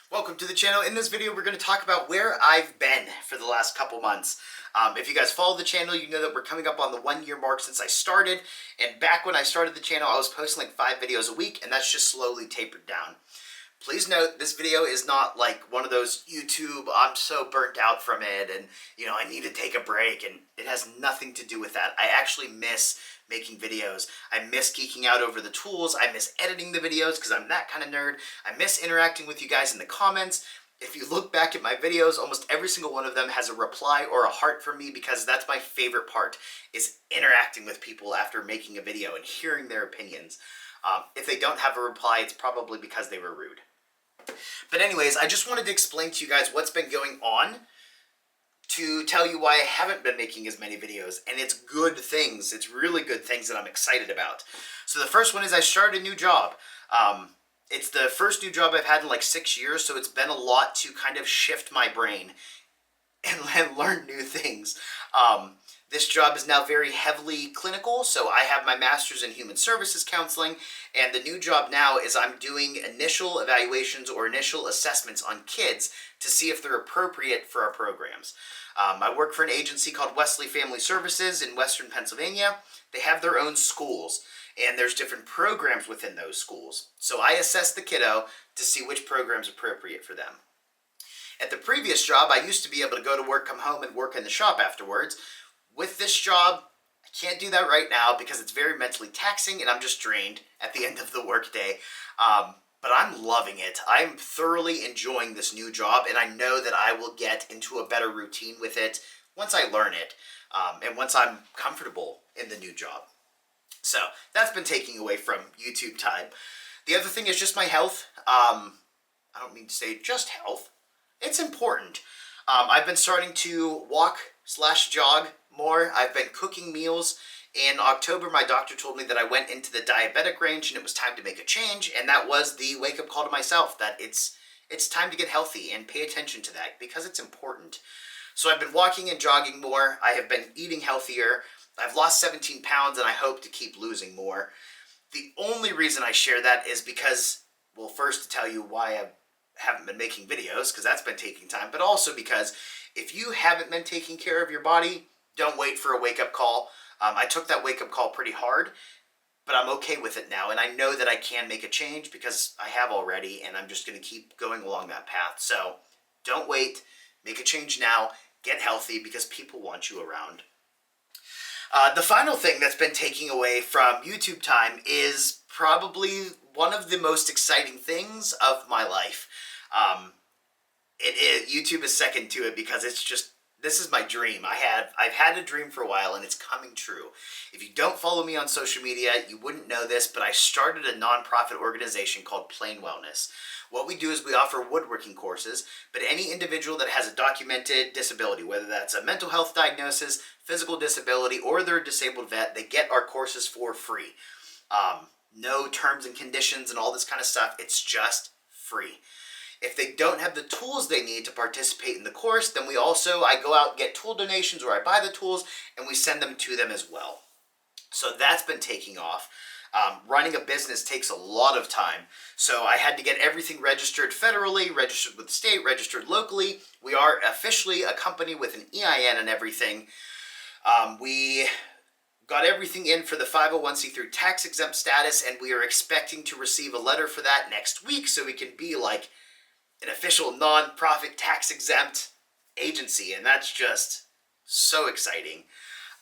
Welcome to the channel. In this video, we're going to talk about where I've been for the last couple months. If you guys follow the channel, you know that we're coming up on the 1 year mark since I started. And back when I started the channel, I was posting like 5 videos a week, and that's just slowly tapered down. Please note, this video is not like one of those YouTube, I'm so burnt out from it and, I need to take a break, and it has nothing to do with that. I actually miss making videos. I miss geeking out over the tools. I miss editing the videos because I'm that kind of nerd. I miss interacting with you guys in the comments. If you look back at my videos, almost every single one of them has a reply or a heart from me because that's my favorite part, is interacting with people after making a video and hearing their opinions. If they don't have a reply, it's probably because they were rude. But anyways, I just wanted to explain to you guys what's been going on to tell you why I haven't been making as many videos. And it's good things. It's really good things that I'm excited about. So the first one is I started a new job. It's the first new job I've had in like 6 years, so it's been a lot to kind of shift my brain and learn new things. This job is now very heavily clinical, so I have my master's in human services counseling, and the new job now is I'm doing initial evaluations or initial assessments on kids to see if they're appropriate for our programs. I work for an agency called Wesley Family Services in Western Pennsylvania. They have their own schools, and there's different programs within those schools. So I assess the kiddo to see which program's appropriate for them. At the previous job, I used to be able to go to work, come home, and work in the shop afterwards. With this job, I can't do that right now because it's very mentally taxing and I'm just drained at the end of the workday. But I'm loving it. I'm thoroughly enjoying this new job, and I know that I will get into a better routine with it once I learn it, and once I'm comfortable in the new job. So that's been taking away from YouTube time. The other thing is just my health. I don't mean to say just health. It's important. I've been starting to walk/jog more. I've been cooking meals. In October, my doctor told me that I went into the diabetic range and it was time to make a change, and that was the wake-up call to myself that it's time to get healthy and pay attention to that because it's important. So I've been walking and jogging more. I have been eating healthier. I've lost 17 pounds and I hope to keep losing more. The only reason I share that is because, well, first to tell you why I haven't been making videos, because that's been taking time, but also because if you haven't been taking care of your body, don't wait for a wake-up call. I took that wake-up call pretty hard, but I'm okay with it now, and I know that I can make a change because I have already, and I'm just going to keep going along that path. So don't wait. Make a change now. Get healthy because people want you around. The final thing that's been taking away from YouTube time is probably one of the most exciting things of my life. YouTube is second to it because this is my dream. I've had a dream for a while and it's coming true. If you don't follow me on social media, you wouldn't know this, but I started a nonprofit organization called Plain Wellness. What we do is we offer woodworking courses, but any individual that has a documented disability, whether that's a mental health diagnosis, physical disability, or they're a disabled vet, they get our courses for free. No terms and conditions and all this kind of stuff. It's just free. If they don't have the tools they need to participate in the course, then I go out and get tool donations, or I buy the tools and we send them to them as well. So that's been taking off. Running a business takes a lot of time. So I had to get everything registered federally, registered with the state, registered locally. We are officially a company with an EIN and everything. We got everything in for the 501c3 tax exempt status, and we are expecting to receive a letter for that next week so we can be like an official non-profit tax exempt agency, and that's just so exciting.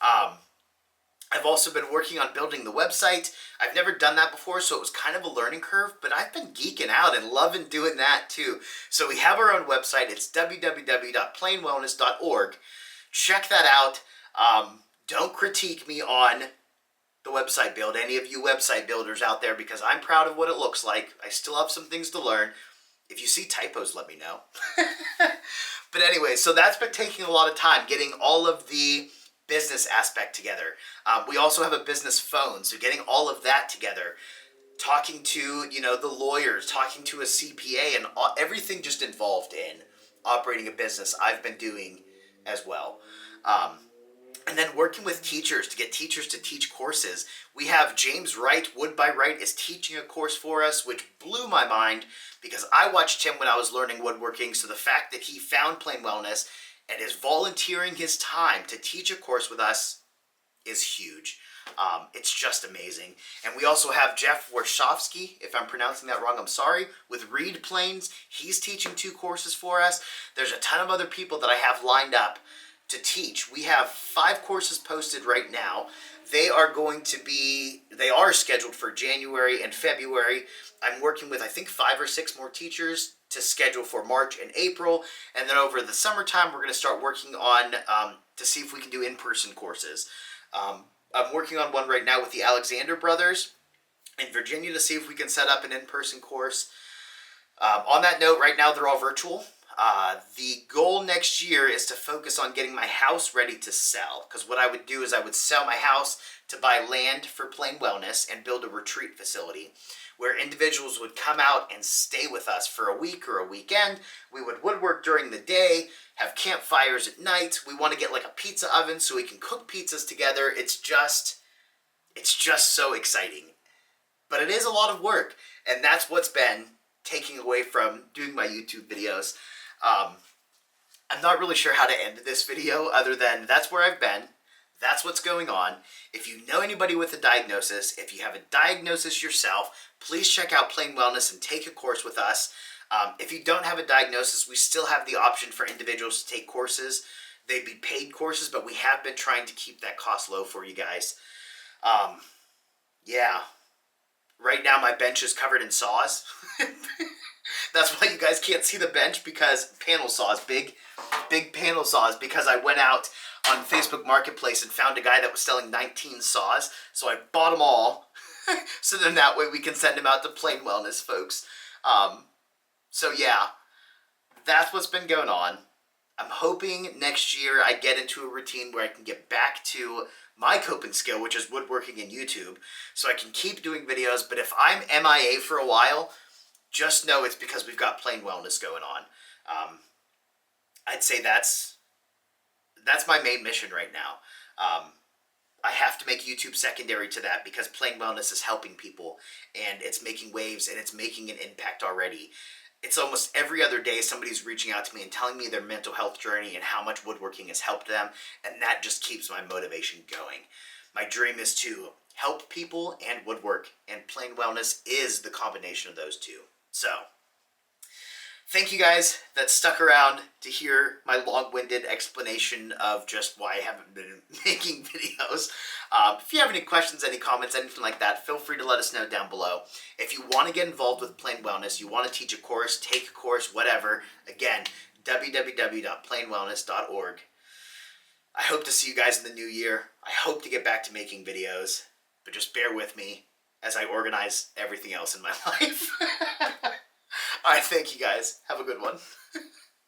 I've also been working on building the website. I've never done that before, so it was kind of a learning curve, but I've been geeking out and loving doing that too. So we have our own website. It's www.plainwellness.org. Check that out. Don't critique me on the website build, any of you website builders out there, because I'm proud of what it looks like. I still have some things to learn. If you see typos, let me know. But anyway, so that's been taking a lot of time, getting all of the business aspect together. We also have a business phone, so getting all of that together, talking to, the lawyers, talking to a CPA, and everything just involved in operating a business I've been doing as well. And then working with teachers to get teachers to teach courses. We have James Wright, Wood by Wright, is teaching a course for us, which blew my mind because I watched him when I was learning woodworking. So the fact that he found Plain Wellness and is volunteering his time to teach a course with us is huge. It's just amazing. And we also have Jeff Warshawski, if I'm pronouncing that wrong, I'm sorry, with Reed Plains. He's teaching 2 courses for us. There's a ton of other people that I have lined up to teach. We have 5 courses posted right now. They are scheduled for January and February. I'm working with, I think, 5 or 6 more teachers to schedule for March and April. And then over the summertime, we're going to start working on to see if we can do in-person courses. I'm working on one right now with the Alexander brothers in Virginia to see if we can set up an in-person course. On that note, right now they're all virtual. The goal next year is to focus on getting my house ready to sell. Because what I would do is I would sell my house to buy land for Plain Wellness and build a retreat facility where individuals would come out and stay with us for a week or a weekend. We would woodwork during the day, have campfires at night. We want to get like a pizza oven so we can cook pizzas together. It's just so exciting. But it is a lot of work, and that's what's been taking away from doing my YouTube videos. I'm not really sure how to end this video other than that's where I've been. That's what's going on. If you know anybody with a diagnosis, if you have a diagnosis yourself, please check out Plain Wellness and take a course with us. If you don't have a diagnosis, we still have the option for individuals to take courses. They'd be paid courses, but we have been trying to keep that cost low for you guys. Yeah. Right now my bench is covered in saws. That's why you guys can't see the bench, because panel saws, big panel saws, because I went out on Facebook Marketplace and found a guy that was selling 19 saws. So I bought them all. So then that way we can send them out to Plain Wellness folks. So yeah, that's what's been going on. I'm hoping next year I get into a routine where I can get back to my coping skill, which is woodworking and YouTube, so I can keep doing videos. But if I'm MIA for a while, just know it's because we've got Plain Wellness going on. I'd say that's my main mission right now. I have to make YouTube secondary to that because Plain Wellness is helping people, and it's making waves, and it's making an impact already. It's almost every other day somebody's reaching out to me and telling me their mental health journey and how much woodworking has helped them, and that just keeps my motivation going. My dream is to help people and woodwork, and Plain Wellness is the combination of those two. So, thank you guys that stuck around to hear my long-winded explanation of just why I haven't been making videos. If you have any questions, any comments, anything like that, feel free to let us know down below. If you want to get involved with Plain Wellness, you want to teach a course, take a course, whatever, again, www.plainwellness.org. I hope to see you guys in the new year. I hope to get back to making videos, but just bear with me as I organize everything else in my life. All right, thank you guys. Have a good one.